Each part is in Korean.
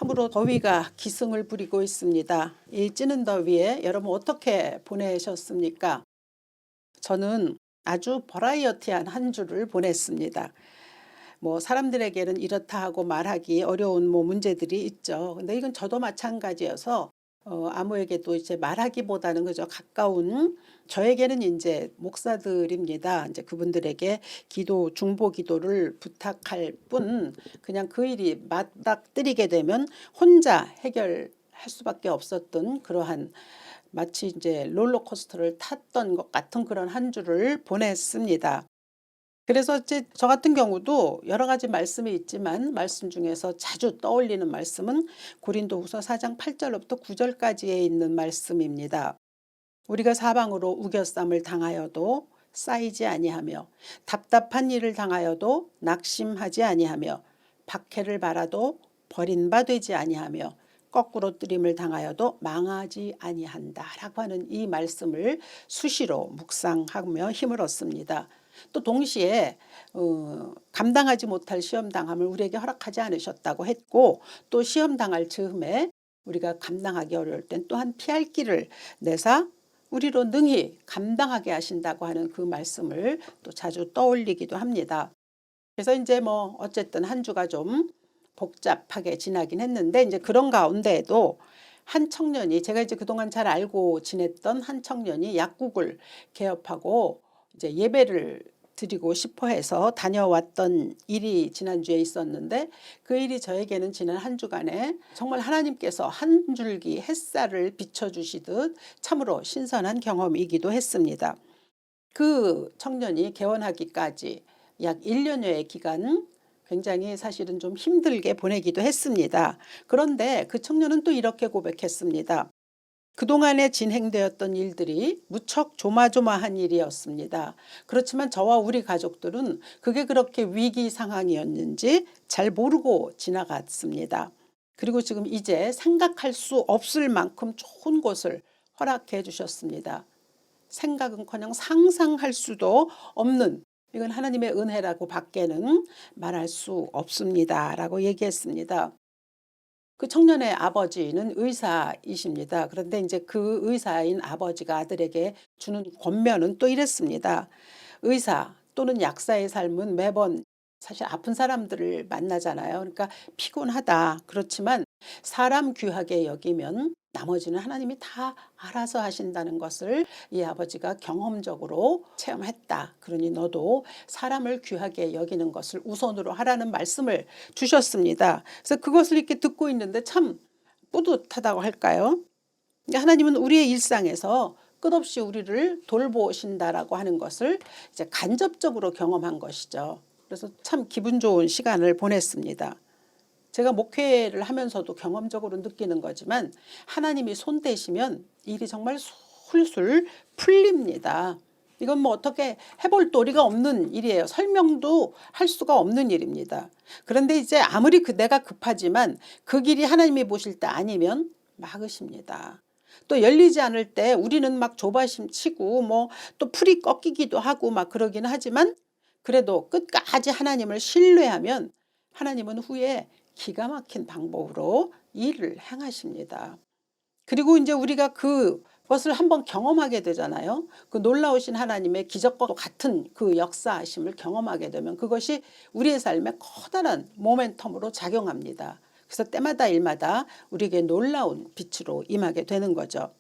참으로 더위가 기승을 부리고 있습니다. 이 찌는 더위에 여러분 어떻게 보내셨습니까? 저는 아주 버라이어티한 한 주를 보냈습니다. 뭐 사람들에게는 이렇다 하고 말하기 어려운 문제들이 있죠. 근데 이건 저도 마찬가지여서 아무에게도 이제 말하기보다는 그저 가까운 저에게는 이제 목사들입니다. 이제 그분들에게 기도, 중보 기도를 부탁할 뿐 그냥 그 일이 맞닥뜨리게 되면 혼자 해결할 수밖에 없었던 그러한 마치 이제 롤러코스터를 탔던 것 같은 그런 한 주를 보냈습니다. 그래서 이제 저 같은 경우도 여러 가지 말씀이 있지만 말씀 중에서 자주 떠올리는 말씀은 고린도후서 4장 8절부터 9절까지에 있는 말씀입니다. 우리가 사방으로 우겨쌈을 당하여도 쌓이지 아니하며 답답한 일을 당하여도 낙심하지 아니하며 박해를 받아도 버린 바 되지 아니하며 거꾸로 뜨림을 당하여도 망하지 아니한다라고 하는 이 말씀을 수시로 묵상하며 힘을 얻습니다. 또 동시에 감당하지 못할 시험당함을 우리에게 허락하지 않으셨다고 했고 또 시험당할 즈음에 우리가 감당하기 어려울 땐 또한 피할 길을 내사 우리로 능히 감당하게 하신다고 하는 그 말씀을 또 자주 떠올리기도 합니다. 그래서 이제 뭐 어쨌든 한 주가 좀 복잡하게 지나긴 했는데 이제 그런 가운데에도 한 청년이 제가 이제 그동안 잘 알고 지냈던 한 청년이 약국을 개업하고 이제 예배를 드리고 싶어 해서 다녀왔던 일이 지난주에 있었는데 그 일이 저에게는 지난 한 주간에 정말 하나님께서 한 줄기 햇살을 비춰주시듯 참으로 신선한 경험이기도 했습니다. 그 청년이 개원하기까지 약 1년여의 기간 굉장히 사실은 좀 힘들게 보내기도 했습니다. 그런데 그 청년은 또 이렇게 고백했습니다. 그동안에 진행되었던 일들이 무척 조마조마한 일이었습니다. 그렇지만 저와 우리 가족들은 그게 그렇게 위기 상황이었는지 잘 모르고 지나갔습니다. 그리고 지금 이제 생각할 수 없을 만큼 좋은 곳을 허락해 주셨습니다. 생각은커녕 상상할 수도 없는 이건 하나님의 은혜라고 밖에는 말할 수 없습니다. 라고 얘기했습니다. 그 청년의 아버지는 의사이십니다. 그런데 이제 그 의사인 아버지가 아들에게 주는 권면은 또 이랬습니다. 의사 또는 약사의 삶은 매번 사실 아픈 사람들을 만나잖아요. 그러니까 피곤하다. 그렇지만 사람 귀하게 여기면 나머지는 하나님이 다 알아서 하신다는 것을 이 아버지가 경험적으로 체험했다. 그러니 너도 사람을 귀하게 여기는 것을 우선으로 하라는 말씀을 주셨습니다. 그래서 그것을 이렇게 듣고 있는데 참 뿌듯하다고 할까요? 하나님은 우리의 일상에서 끝없이 우리를 돌보신다라고 하는 것을 이제 간접적으로 경험한 것이죠. 그래서 참 기분 좋은 시간을 보냈습니다. 제가 목회를 하면서도 경험적으로 느끼는 거지만 하나님이 손대시면 일이 정말 술술 풀립니다. 이건 뭐 어떻게 해볼 도리가 없는 일이에요. 설명도 할 수가 없는 일입니다. 그런데 이제 아무리 내가 급하지만 그 길이 하나님이 보실 때 아니면 막으십니다. 또 열리지 않을 때 우리는 막 조바심 치고 뭐 또 풀이 꺾이기도 하고 막 그러긴 하지만 그래도 끝까지 하나님을 신뢰하면 하나님은 후에 기가 막힌 방법으로 일을 행하십니다. 그리고 이제 우리가 그것을 한번 경험하게 되잖아요. 그 놀라우신 하나님의 기적과 같은 그 역사하심을 경험하게 되면 그것이 우리의 삶에 커다란 모멘텀으로 작용합니다. 그래서 때마다 일마다 우리에게 놀라운 빛으로 임하게 되는 거죠.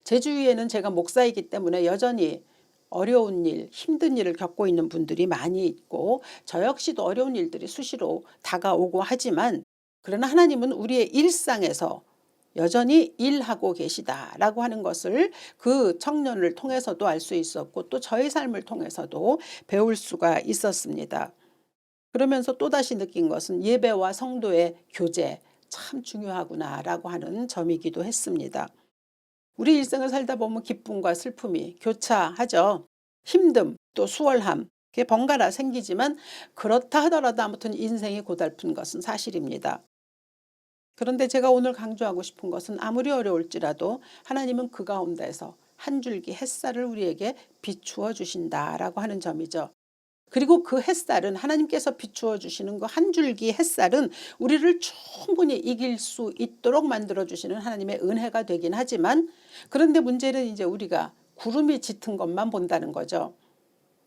제 주위에는 제가 목사이기 때문에 여전히 어려운 일, 힘든 일을 겪고 있는 분들이 많이 있고 저 역시도 어려운 일들이 수시로 다가오고 하지만 그러나 하나님은 우리의 일상에서 여전히 일하고 계시다라고 하는 것을 그 청년을 통해서도 알 수 있었고 또 저의 삶을 통해서도 배울 수가 있었습니다. 그러면서 또다시 느낀 것은 예배와 성도의 교제 참 중요하구나라고 하는 점이기도 했습니다. 우리 일생을 살다 보면 기쁨과 슬픔이 교차하죠. 힘듦 또 수월함 그게 번갈아 생기지만 그렇다 하더라도 아무튼 인생이 고달픈 것은 사실입니다. 그런데 제가 오늘 강조하고 싶은 것은 아무리 어려울지라도 하나님은 그 가운데서 한 줄기 햇살을 우리에게 비추어 주신다라고 하는 점이죠. 그리고 그 햇살은 하나님께서 비추어 주시는 그 한 줄기 햇살은 우리를 충분히 이길 수 있도록 만들어 주시는 하나님의 은혜가 되긴 하지만, 그런데 문제는 이제 우리가 구름이 짙은 것만 본다는 거죠.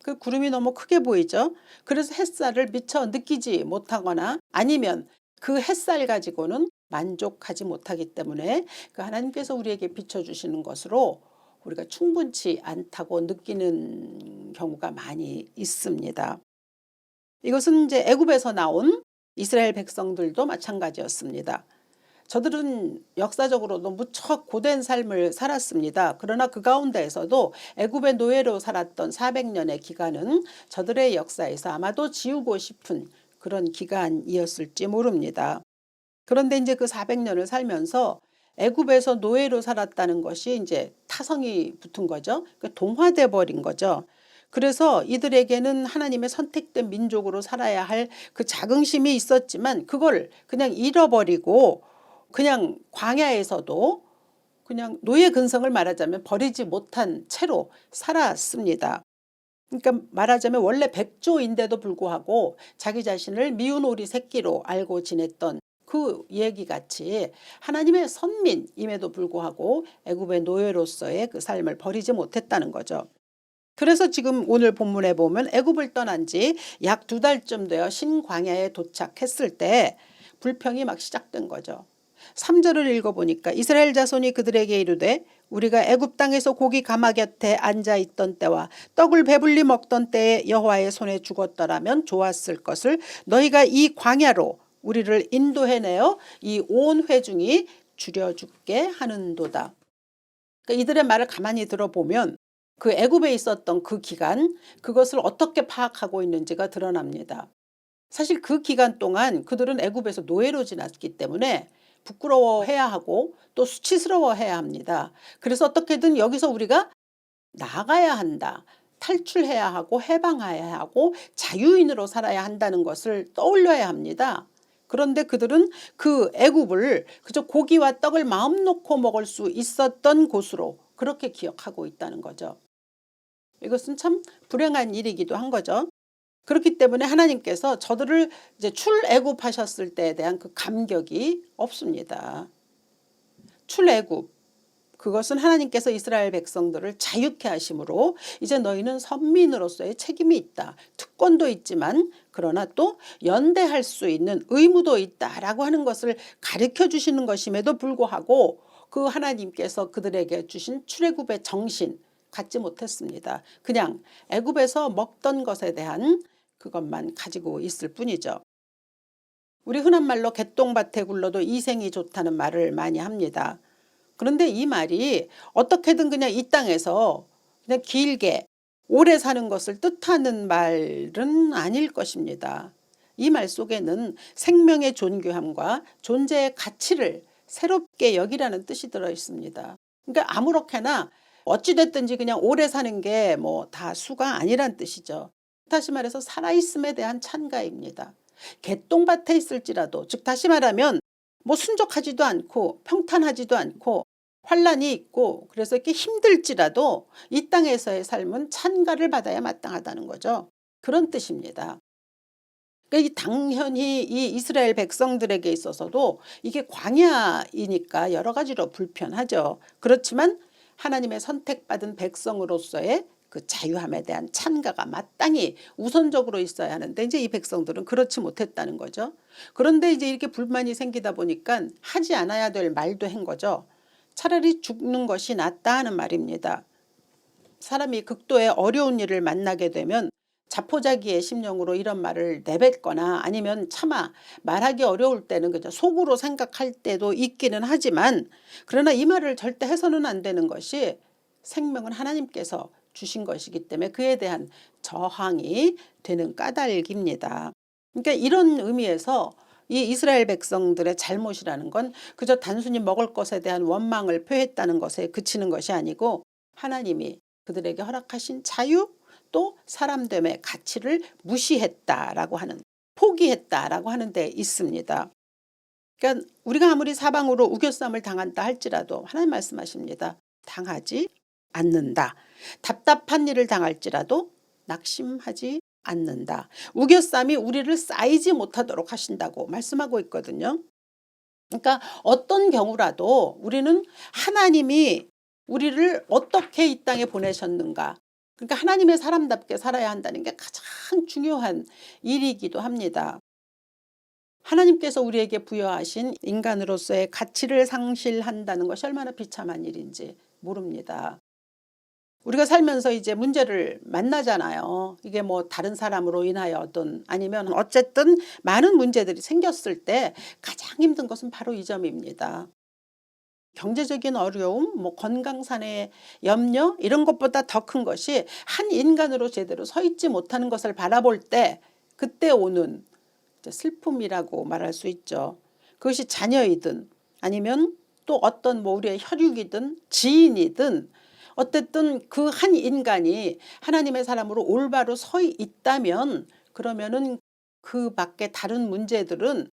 그 구름이 너무 크게 보이죠. 그래서 햇살을 미처 느끼지 못하거나 아니면 그 햇살 가지고는 만족하지 못하기 때문에 그 하나님께서 우리에게 비춰주시는 것으로 우리가 충분치 않다고 느끼는 경우가 많이 있습니다. 이것은 이제 애굽에서 나온 이스라엘 백성들도 마찬가지였습니다. 저들은 역사적으로도 무척 고된 삶을 살았습니다. 그러나 그 가운데에서도 애굽의 노예로 살았던 400년의 기간은 저들의 역사에서 아마도 지우고 싶은 그런 기간이었을지 모릅니다. 그런데 이제 그 400년을 살면서 애굽에서 노예로 살았다는 것이 이제 타성이 붙은 거죠. 동화돼 버린 거죠. 그래서 이들에게는 하나님의 선택된 민족으로 살아야 할 그 자긍심이 있었지만 그걸 그냥 잃어버리고 그냥 광야에서도 그냥 노예 근성을 말하자면 버리지 못한 채로 살았습니다. 그러니까 말하자면 원래 백조인데도 불구하고 자기 자신을 미운 오리 새끼로 알고 지냈던 그 얘기같이 하나님의 선민임에도 불구하고 애굽의 노예로서의 그 삶을 버리지 못했다는 거죠. 그래서 지금 오늘 본문에 보면 애굽을 떠난 지 약 2달쯤 되어 신광야에 도착했을 때 불평이 막 시작된 거죠. 3절을 읽어보니까 이스라엘 자손이 그들에게 이르되 우리가 애굽 땅에서 고기 가마 곁에 앉아있던 때와 떡을 배불리 먹던 때에 여호와의 손에 죽었더라면 좋았을 것을 너희가 이 광야로 우리를 인도해내어 이 온 회중이 줄여죽게 하는도다. 그러니까 이들의 말을 가만히 들어보면 그 애굽에 있었던 그 기간, 그것을 어떻게 파악하고 있는지가 드러납니다. 사실 그 기간 동안 그들은 애굽에서 노예로 지났기 때문에 부끄러워해야 하고 또 수치스러워해야 합니다. 그래서 어떻게든 여기서 우리가 나가야 한다. 탈출해야 하고 해방해야 하고 자유인으로 살아야 한다는 것을 떠올려야 합니다. 그런데 그들은 그 애굽을 그저 고기와 떡을 마음 놓고 먹을 수 있었던 곳으로 그렇게 기억하고 있다는 거죠. 이것은 참 불행한 일이기도 한 거죠. 그렇기 때문에 하나님께서 저들을 이제 출애굽하셨을 때에 대한 그 감격이 없습니다. 출애굽, 그것은 하나님께서 이스라엘 백성들을 자유케 하심으로 이제 너희는 선민으로서의 책임이 있다. 특권도 있지만 그러나 또 연대할 수 있는 의무도 있다라고 하는 것을 가르쳐 주시는 것임에도 불구하고 그 하나님께서 그들에게 주신 출애굽의 정신 갖지 못했습니다. 그냥 애굽에서 먹던 것에 대한 그것만 가지고 있을 뿐이죠. 우리 흔한 말로 개똥밭에 굴러도 이생이 좋다는 말을 많이 합니다. 그런데 이 말이 어떻게든 그냥 이 땅에서 그냥 길게 오래 사는 것을 뜻하는 말은 아닐 것입니다. 이 말 속에는 생명의 존귀함과 존재의 가치를 새롭게 여기라는 뜻이 들어 있습니다. 그러니까 아무렇게나 어찌됐든지 그냥 오래 사는 게 뭐 다 수가 아니란 뜻이죠. 다시 말해서 살아있음에 대한 찬가입니다. 개똥밭에 있을지라도, 즉 다시 말하면 뭐 순적하지도 않고 평탄하지도 않고 환란이 있고 그래서 이렇게 힘들지라도 이 땅에서의 삶은 찬가를 받아야 마땅하다는 거죠. 그런 뜻입니다. 그러니까 당연히 이 이스라엘 백성들에게 있어서도 이게 광야이니까 여러 가지로 불편하죠. 그렇지만 하나님의 선택받은 백성으로서의 그 자유함에 대한 찬가가 마땅히 우선적으로 있어야 하는데 이제 이 백성들은 그렇지 못했다는 거죠. 그런데 이제 이렇게 불만이 생기다 보니까 하지 않아야 될 말도 한 거죠. 차라리 죽는 것이 낫다 하는 말입니다. 사람이 극도의 어려운 일을 만나게 되면 자포자기의 심령으로 이런 말을 내뱉거나 아니면 차마 말하기 어려울 때는 그저 속으로 생각할 때도 있기는 하지만, 그러나 이 말을 절대 해서는 안 되는 것이 생명은 하나님께서 주신 것이기 때문에 그에 대한 저항이 되는 까닭입니다. 그러니까 이런 의미에서 이 이스라엘 백성들의 잘못이라는 건 그저 단순히 먹을 것에 대한 원망을 표했다는 것에 그치는 것이 아니고 하나님이 그들에게 허락하신 자유 또 사람됨의 가치를 무시했다라고 하는, 포기했다라고 하는 데 있습니다. 그러니까 우리가 아무리 사방으로 우겨쌈을 당한다 할지라도 하나님 말씀하십니다. 당하지 않는다. 답답한 일을 당할지라도 낙심하지 않는다. 우겨쌈이 우리를 쌓이지 못하도록 하신다고 말씀하고 있거든요. 그러니까 어떤 경우라도 우리는 하나님이 우리를 어떻게 이 땅에 보내셨는가. 그러니까 하나님의 사람답게 살아야 한다는 게 가장 중요한 일이기도 합니다. 하나님께서 우리에게 부여하신 인간으로서의 가치를 상실한다는 것이 얼마나 비참한 일인지 모릅니다. 우리가 살면서 이제 문제를 만나잖아요. 이게 뭐 다른 사람으로 인하여든 아니면 어쨌든 많은 문제들이 생겼을 때 가장 힘든 것은 바로 이 점입니다. 경제적인 어려움, 뭐 건강상의 염려 이런 것보다 더 큰 것이 한 인간으로 제대로 서 있지 못하는 것을 바라볼 때 그때 오는 슬픔이라고 말할 수 있죠. 그것이 자녀이든 아니면 또 어떤 뭐 우리의 혈육이든 지인이든 어쨌든 그 한 인간이 하나님의 사람으로 올바로 서 있다면 그러면은 그 밖에 다른 문제들은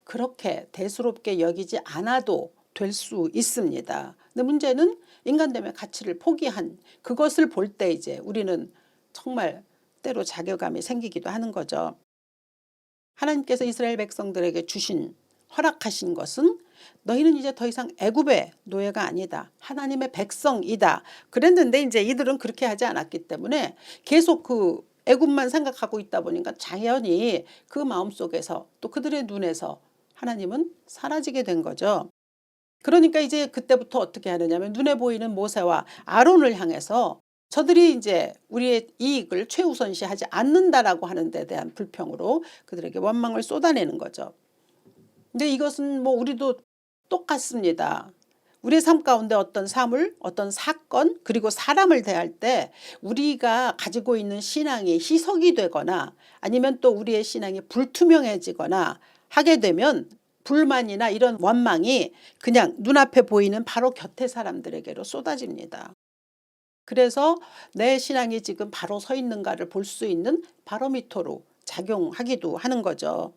그렇게 대수롭게 여기지 않아도 될 수 있습니다. 근데 문제는 인간됨의 가치를 포기한 그것을 볼 때 이제 우리는 정말 때로 자괴감이 생기기도 하는 거죠. 하나님께서 이스라엘 백성들에게 주신 허락하신 것은 너희는 이제 더 이상 애굽의 노예가 아니다. 하나님의 백성이다. 그랬는데 이제 이들은 그렇게 하지 않았기 때문에 계속 그 애굽만 생각하고 있다 보니까 자연히 그 마음속에서 또 그들의 눈에서 하나님은 사라지게 된 거죠. 그러니까 이제 그때부터 어떻게 하느냐면 눈에 보이는 모세와 아론을 향해서 저들이 이제 우리의 이익을 최우선시하지 않는다라고 하는 데 대한 불평으로 그들에게 원망을 쏟아내는 거죠. 근데 이것은 뭐 우리도 똑같습니다. 우리의 삶 가운데 어떤 사물, 어떤 사건 그리고 사람을 대할 때 우리가 가지고 있는 신앙이 희석이 되거나 아니면 또 우리의 신앙이 불투명해지거나 하게 되면 불만이나 이런 원망이 그냥 눈앞에 보이는 바로 곁에 사람들에게로 쏟아집니다. 그래서 내 신앙이 지금 바로 서 있는가를 볼 수 있는 바로미터로 작용하기도 하는 거죠.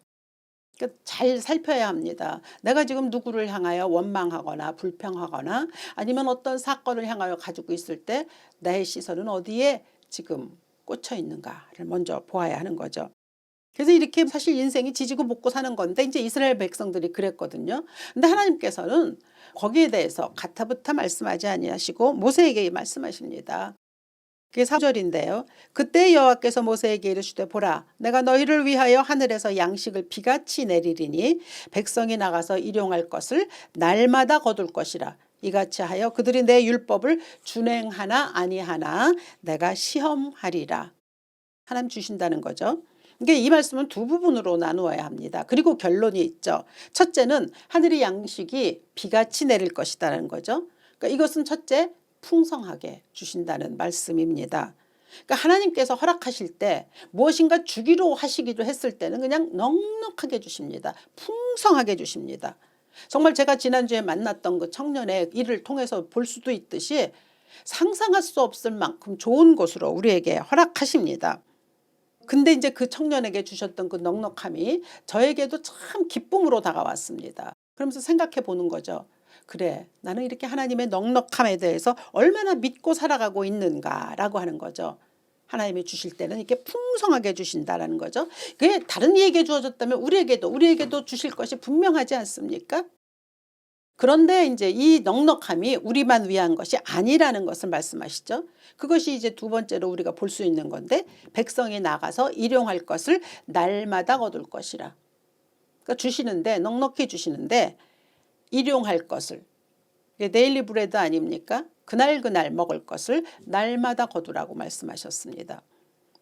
그러니까 잘 살펴야 합니다. 내가 지금 누구를 향하여 원망하거나 불평하거나 아니면 어떤 사건을 향하여 가지고 있을 때 나의 시선은 어디에 지금 꽂혀 있는가를 먼저 보아야 하는 거죠. 그래서 이렇게 사실 인생이 지지고 볶고 사는 건데 이제 이스라엘 백성들이 그랬거든요. 근데 하나님께서는 거기에 대해서 가타부타 말씀하지 아니하시고 모세에게 말씀하십니다. 그게 4절인데요. 그때 여호와께서 모세에게 이르시되 보라 내가 너희를 위하여 하늘에서 양식을 비같이 내리리니 백성이 나가서 일용할 것을 날마다 거둘 것이라. 이같이 하여 그들이 내 율법을 준행하나 아니하나 내가 시험하리라. 하나님 주신다는 거죠. 이게 이 말씀은 두 부분으로 나누어야 합니다. 그리고 결론이 있죠. 첫째는 하늘의 양식이 비같이 내릴 것이라는 거죠. 그러니까 이것은 첫째 풍성하게 주신다는 말씀입니다. 그러니까 하나님께서 허락하실 때 무엇인가 주기로 하시기도 했을 때는 그냥 넉넉하게 주십니다. 풍성하게 주십니다. 정말 제가 지난주에 만났던 그 청년의 일을 통해서 볼 수도 있듯이 상상할 수 없을 만큼 좋은 곳으로 우리에게 허락하십니다. 근데 이제 그 청년에게 주셨던 그 넉넉함이 저에게도 참 기쁨으로 다가왔습니다. 그러면서 생각해 보는 거죠. 그래 나는 이렇게 하나님의 넉넉함에 대해서 얼마나 믿고 살아가고 있는가라고 하는 거죠. 하나님이 주실 때는 이렇게 풍성하게 주신다라는 거죠. 그게 다른 이에게 주어졌다면 우리에게도 주실 것이 분명하지 않습니까? 그런데 이제 이 넉넉함이 우리만 위한 것이 아니라는 것을 말씀하시죠. 그것이 이제 두 번째로 우리가 볼 수 있는 건데 백성이 나가서 일용할 것을 날마다 거둘 것이라. 그러니까 주시는데 넉넉히 주시는데 일용할 것을 데일리 브레드 아닙니까? 그날 먹을 것을 날마다 거두라고 말씀하셨습니다.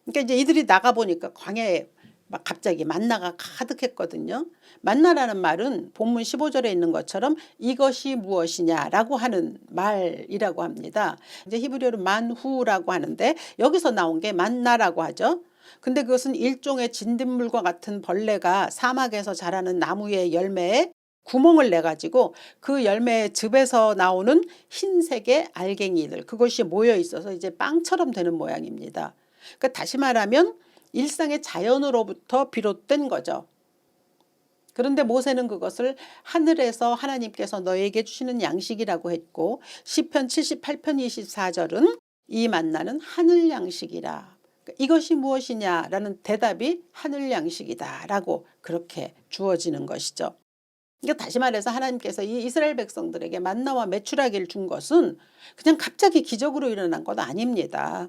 그러니까 이제 이들이 나가보니까 광야에 막 갑자기 만나가 가득했거든요. 만나라는 말은 본문 15절에 있는 것처럼 이것이 무엇이냐라고 하는 말이라고 합니다. 이제 히브리어로 만후라고 하는데 여기서 나온 게 만나라고 하죠. 근데 그것은 일종의 진딧물과 같은 벌레가 사막에서 자라는 나무의 열매에 구멍을 내 가지고 그 열매의 즙에서 나오는 흰색의 알갱이들 그것이 모여 있어서 이제 빵처럼 되는 모양입니다. 그러니까 다시 말하면 일상의 자연으로부터 비롯된 거죠. 그런데 모세는 그것을 하늘에서 하나님께서 너에게 주시는 양식이라고 했고 시편 78편 24절은 이 만나는 하늘 양식이라 이것이 무엇이냐라는 대답이 하늘 양식이다라고 그렇게 주어지는 것이죠. 그러니까 다시 말해서 하나님께서 이 이스라엘 백성들에게 만나와 메추라기를 준 것은 그냥 갑자기 기적으로 일어난 것 아닙니다.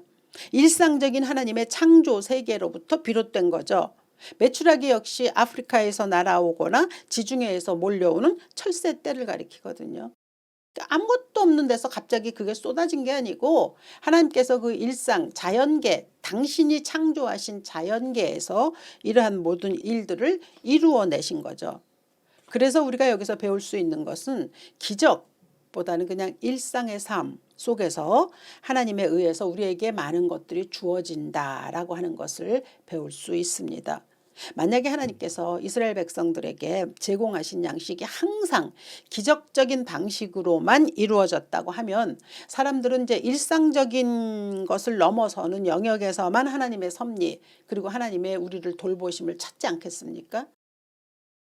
일상적인 하나님의 창조 세계로부터 비롯된 거죠. 메추라기 역시 아프리카에서 날아오거나 지중해에서 몰려오는 철새 떼를 가리키거든요. 아무것도 없는 데서 갑자기 그게 쏟아진 게 아니고 하나님께서 그 일상 자연계, 당신이 창조하신 자연계에서 이러한 모든 일들을 이루어내신 거죠. 그래서 우리가 여기서 배울 수 있는 것은 기적보다는 그냥 일상의 삶 속에서 하나님에 의해서 우리에게 많은 것들이 주어진다라고 하는 것을 배울 수 있습니다. 만약에 하나님께서 이스라엘 백성들에게 제공하신 양식이 항상 기적적인 방식으로만 이루어졌다고 하면 사람들은 이제 일상적인 것을 넘어서는 영역에서만 하나님의 섭리 그리고 하나님의 우리를 돌보심을 찾지 않겠습니까?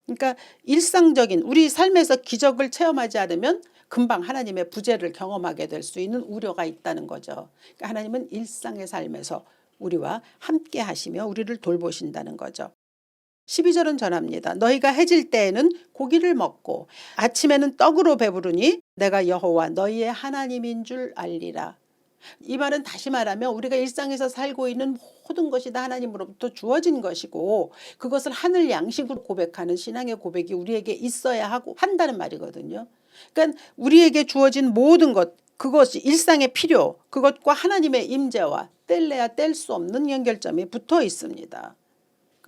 그러니까 일상적인 우리 삶에서 기적을 체험하지 않으면 금방 하나님의 부재를 경험하게 될 수 있는 우려가 있다는 거죠. 그러니까 하나님은 일상의 삶에서 우리와 함께 하시며 우리를 돌보신다는 거죠. 12절은 전합니다. 너희가 해질 때에는 고기를 먹고 아침에는 떡으로 배부르니 내가 여호와 너희의 하나님인 줄 알리라. 이 말은 다시 말하면 우리가 일상에서 살고 있는 모든 것이 다 하나님으로부터 주어진 것이고 그것을 하늘 양식으로 고백하는 신앙의 고백이 우리에게 있어야 하고 한다는 말이거든요. 그러니까 우리에게 주어진 모든 것 그것이 일상의 필요 그것과 하나님의 임재와 뗄래야 뗄 수 없는 연결점이 붙어 있습니다.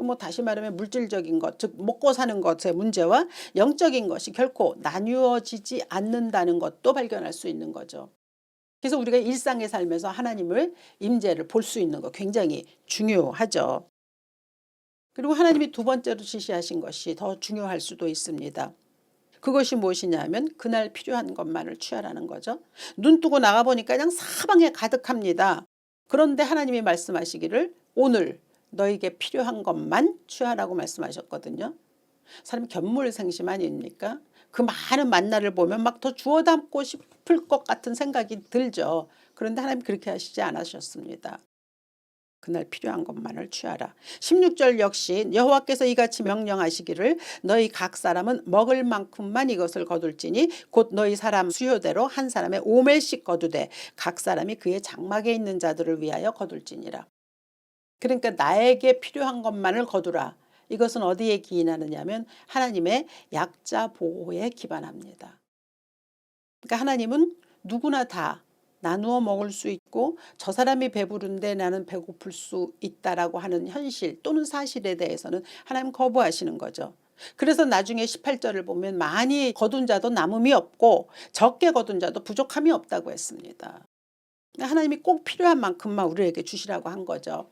뭐 다시 말하면 물질적인 것, 즉 먹고 사는 것의 문제와 영적인 것이 결코 나뉘어지지 않는다는 것도 발견할 수 있는 거죠. 그래서 우리가 일상의 삶에서 하나님을 임재를 볼 수 있는 거 굉장히 중요하죠. 그리고 하나님이 두 번째로 지시하신 것이 더 중요할 수도 있습니다. 그것이 무엇이냐면 그날 필요한 것만을 취하라는 거죠. 눈 뜨고 나가보니까 그냥 사방에 가득합니다. 그런데 하나님이 말씀하시기를 오늘 너에게 필요한 것만 취하라고 말씀하셨거든요. 사람 견물생심 아닙니까? 그 많은 만나를 보면 막 더 주워 담고 싶을 것 같은 생각이 들죠. 그런데 하나님 그렇게 하시지 않으셨습니다. 그날 필요한 것만을 취하라. 16절 역시 여호와께서 이같이 명령하시기를 너희 각 사람은 먹을 만큼만 이것을 거둘지니 곧 너희 사람 수요대로 한 사람의 5멜씩 거두되 각 사람이 그의 장막에 있는 자들을 위하여 거둘지니라. 그러니까 나에게 필요한 것만을 거두라. 이것은 어디에 기인하느냐 하면 하나님의 약자 보호에 기반합니다. 그러니까 하나님은 누구나 다 나누어 먹을 수 있고 저 사람이 배부른데 나는 배고플 수 있다라고 하는 현실 또는 사실에 대해서는 하나님 거부하시는 거죠. 그래서 나중에 18절을 보면 많이 거둔 자도 남음이 없고 적게 거둔 자도 부족함이 없다고 했습니다. 하나님이 꼭 필요한 만큼만 우리에게 주시라고 한 거죠.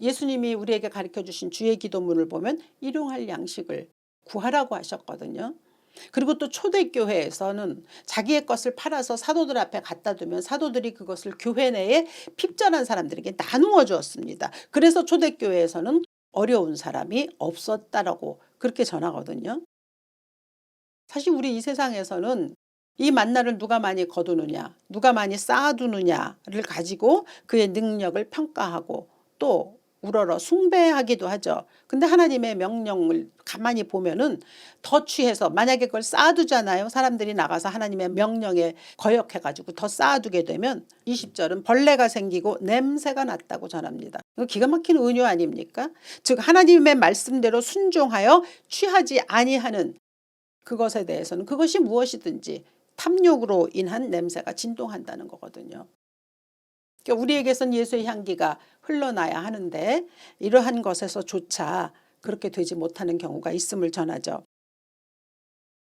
예수님이 우리에게 가르쳐 주신 주의 기도문을 보면 일용할 양식을 구하라고 하셨거든요. 그리고 또 초대교회에서는 자기의 것을 팔아서 사도들 앞에 갖다 두면 사도들이 그것을 교회 내에 핍절한 사람들에게 나누어 주었습니다. 그래서 초대교회에서는 어려운 사람이 없었다라고 그렇게 전하거든요. 사실 우리 이 세상에서는 이 만나를 누가 많이 거두느냐 누가 많이 쌓아두느냐를 가지고 그의 능력을 평가하고 또 우러러 숭배하기도 하죠. 근데 하나님의 명령을 가만히 보면은 더 취해서 만약에 그걸 쌓아두잖아요. 사람들이 나가서 하나님의 명령에 거역해가지고 더 쌓아두게 되면 20절은 벌레가 생기고 냄새가 났다고 전합니다. 이거 기가 막힌 은유 아닙니까? 즉 하나님의 말씀대로 순종하여 취하지 아니하는 그것에 대해서는 그것이 무엇이든지 탐욕으로 인한 냄새가 진동한다는 거거든요. 그러니까 우리에게선 예수의 향기가 흘러나야 하는데 이러한 것에서조차 그렇게 되지 못하는 경우가 있음을 전하죠.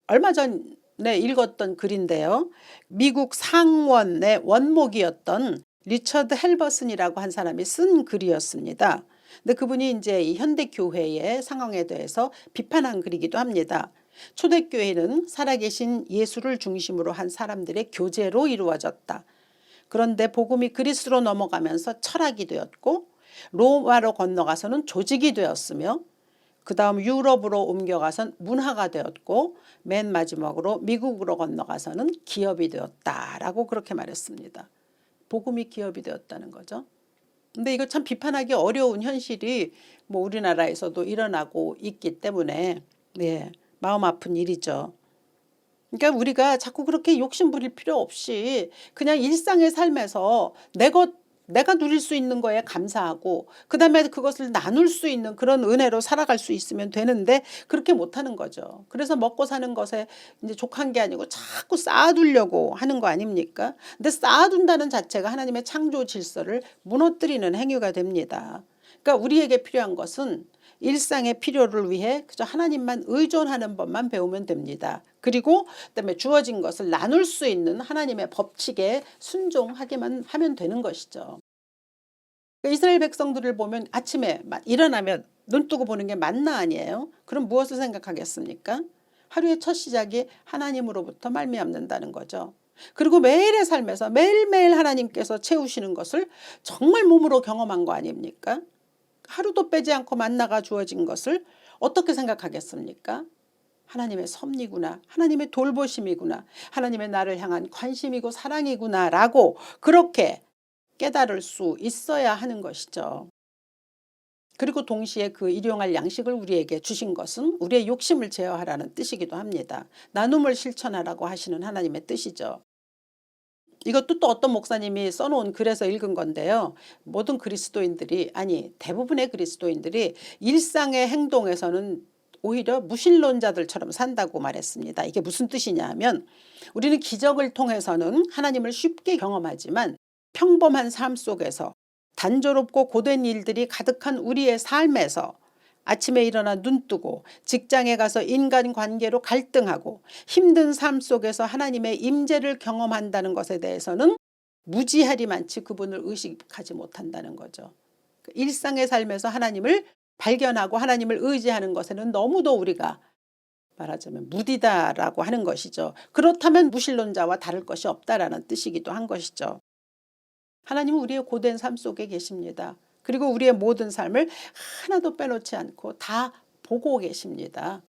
얼마 전에 읽었던 글인데요. 미국 상원의 원목이었던 리처드 헬버슨이라고 한 사람이 쓴 글이었습니다. 근데 그분이 이제 이 현대교회의 상황에 대해서 비판한 글이기도 합니다. 초대교회는 살아계신 예수를 중심으로 한 사람들의 교제로 이루어졌다. 그런데 복음이 그리스로 넘어가면서 철학이 되었고 로마로 건너가서는 조직이 되었으며 그 다음 유럽으로 옮겨가선 문화가 되었고 맨 마지막으로 미국으로 건너가서는 기업이 되었다라고 그렇게 말했습니다. 복음이 기업이 되었다는 거죠. 근데 이거 참 비판하기 어려운 현실이 뭐 우리나라에서도 일어나고 있기 때문에 네, 마음 아픈 일이죠. 그러니까 우리가 자꾸 그렇게 욕심 부릴 필요 없이 그냥 일상의 삶에서 내가 누릴 수 있는 거에 감사하고 그다음에 그것을 나눌 수 있는 그런 은혜로 살아갈 수 있으면 되는데 그렇게 못하는 거죠. 그래서 먹고 사는 것에 이제 족한 게 아니고 자꾸 쌓아두려고 하는 거 아닙니까? 근데 쌓아둔다는 자체가 하나님의 창조 질서를 무너뜨리는 행위가 됩니다. 그러니까 우리에게 필요한 것은 일상의 필요를 위해 그저 하나님만 의존하는 법만 배우면 됩니다. 그리고 그다음에 주어진 것을 나눌 수 있는 하나님의 법칙에 순종하기만 하면 되는 것이죠. 이스라엘 백성들을 보면 아침에 일어나면 눈 뜨고 보는 게 만나 아니에요? 그럼 무엇을 생각하겠습니까? 하루의 첫 시작이 하나님으로부터 말미암는다는 거죠. 그리고 매일의 삶에서 매일매일 하나님께서 채우시는 것을 정말 몸으로 경험한 거 아닙니까? 하루도 빼지 않고 만나가 주어진 것을 어떻게 생각하겠습니까? 하나님의 섭리구나, 하나님의 돌보심이구나, 하나님의 나를 향한 관심이고 사랑이구나 라고 그렇게 깨달을 수 있어야 하는 것이죠. 그리고 동시에 그 일용할 양식을 우리에게 주신 것은 우리의 욕심을 제어하라는 뜻이기도 합니다. 나눔을 실천하라고 하시는 하나님의 뜻이죠. 이것도 또 어떤 목사님이 써놓은 글에서 읽은 건데요. 모든 그리스도인들이 아니 대부분의 그리스도인들이 일상의 행동에서는 오히려 무신론자들처럼 산다고 말했습니다. 이게 무슨 뜻이냐 하면 우리는 기적을 통해서는 하나님을 쉽게 경험하지만 평범한 삶 속에서 단조롭고 고된 일들이 가득한 우리의 삶에서 아침에 일어나 눈 뜨고 직장에 가서 인간관계로 갈등하고 힘든 삶 속에서 하나님의 임재를 경험한다는 것에 대해서는 무지하리만치 그분을 의식하지 못한다는 거죠. 일상의 삶에서 하나님을 발견하고 하나님을 의지하는 것에는 너무도 우리가 말하자면 무디다라고 하는 것이죠. 그렇다면 무신론자와 다를 것이 없다라는 뜻이기도 한 것이죠. 하나님은 우리의 고된 삶 속에 계십니다. 그리고 우리의 모든 삶을 하나도 빼놓지 않고 다 보고 계십니다.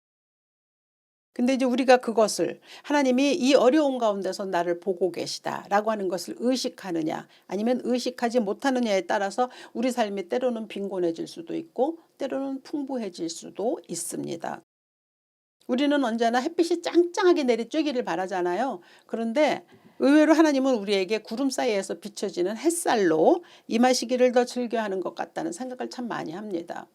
근데 이제 우리가 그것을 하나님이 이 어려운 가운데서 나를 보고 계시다라고 하는 것을 의식하느냐 아니면 의식하지 못하느냐에 따라서 우리 삶이 때로는 빈곤해질 수도 있고 때로는 풍부해질 수도 있습니다. 우리는 언제나 햇빛이 짱짱하게 내리쬐기를 바라잖아요. 그런데 의외로 하나님은 우리에게 구름 사이에서 비춰지는 햇살로 임하시기를 더 즐겨하는 것 같다는 생각을 참 많이 합니다.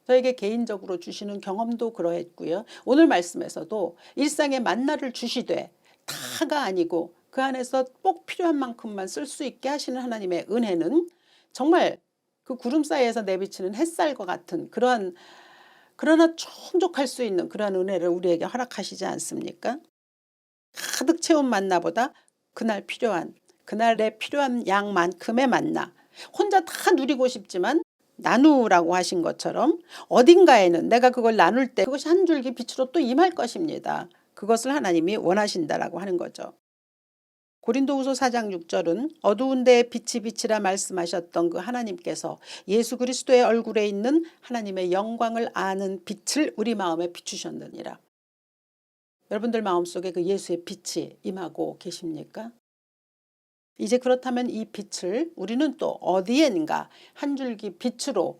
저에게 개인적으로 주시는 경험도 그러했고요. 오늘 말씀에서도 일상의 만나를 주시되 다가 아니고 그 안에서 꼭 필요한 만큼만 쓸 수 있게 하시는 하나님의 은혜는 정말 그 구름 사이에서 내비치는 햇살과 같은 그러나 충족할 수 있는 그러한 은혜를 우리에게 허락하시지 않습니까? 가득 채운 만나보다 그날에 필요한 양만큼의 만나 혼자 다 누리고 싶지만 나누라고 하신 것처럼 어딘가에는 내가 그걸 나눌 때 그것이 한 줄기 빛으로 또 임할 것입니다. 그것을 하나님이 원하신다라고 하는 거죠. 고린도후서 4장 6절은 어두운 데에 빛이 빛이라 말씀하셨던 그 하나님께서 예수 그리스도의 얼굴에 있는 하나님의 영광을 아는 빛을 우리 마음에 비추셨느니라. 여러분들 마음속에 그 예수의 빛이 임하고 계십니까? 이제 그렇다면 이 빛을 우리는 또 어디엔가 한 줄기 빛으로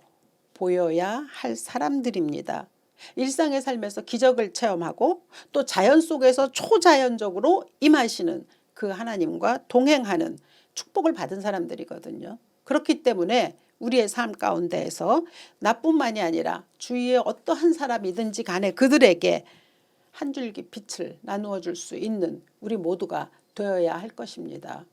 보여야 할 사람들입니다. 일상의 삶에서 기적을 체험하고 또 자연 속에서 초자연적으로 임하시는 그 하나님과 동행하는 축복을 받은 사람들이거든요. 그렇기 때문에 우리의 삶 가운데에서 나뿐만이 아니라 주위에 어떠한 사람이든지 간에 그들에게 한 줄기 빛을 나누어 줄 수 있는 우리 모두가 되어야 할 것입니다.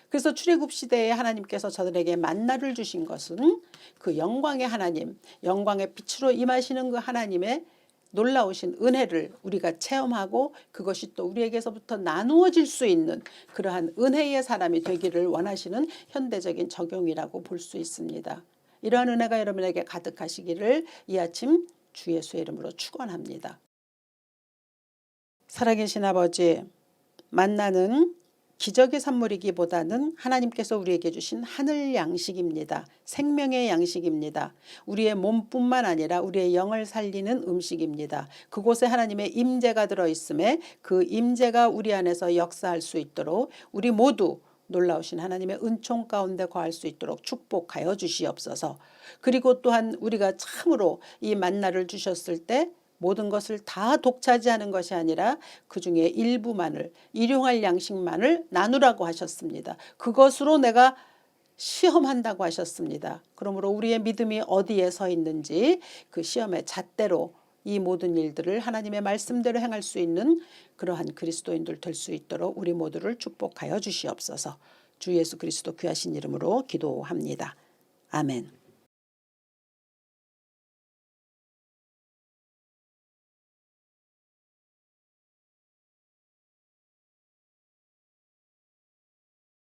그래서 출애굽 시대에 하나님께서 저들에게 만나를 주신 것은 그 영광의 하나님, 영광의 빛으로 임하시는 그 하나님의 놀라우신 은혜를 우리가 체험하고 그것이 또 우리에게서부터 나누어질 수 있는 그러한 은혜의 사람이 되기를 원하시는 현대적인 적용이라고 볼 수 있습니다. 이러한 은혜가 여러분에게 가득하시기를 이 아침 주 예수의 이름으로 축원합니다. 살아계신 아버지, 만나는 기적의 산물이기보다는 하나님께서 우리에게 주신 하늘 양식입니다. 생명의 양식입니다. 우리의 몸뿐만 아니라 우리의 영을 살리는 음식입니다. 그곳에 하나님의 임재가 들어있음에 그 임재가 우리 안에서 역사할 수 있도록 우리 모두 놀라우신 하나님의 은총 가운데 거할 수 있도록 축복하여 주시옵소서. 그리고 또한 우리가 참으로 이 만나를 주셨을 때 모든 것을 다 독차지하는 것이 아니라 그중에 일부만을, 일용할 양식만을 나누라고 하셨습니다. 그것으로 내가 시험한다고 하셨습니다. 그러므로 우리의 믿음이 어디에 서 있는지 그 시험의 잣대로 이 모든 일들을 하나님의 말씀대로 행할 수 있는 그러한 그리스도인들 될 수 있도록 우리 모두를 축복하여 주시옵소서. 주 예수 그리스도 귀하신 이름으로 기도합니다. 아멘.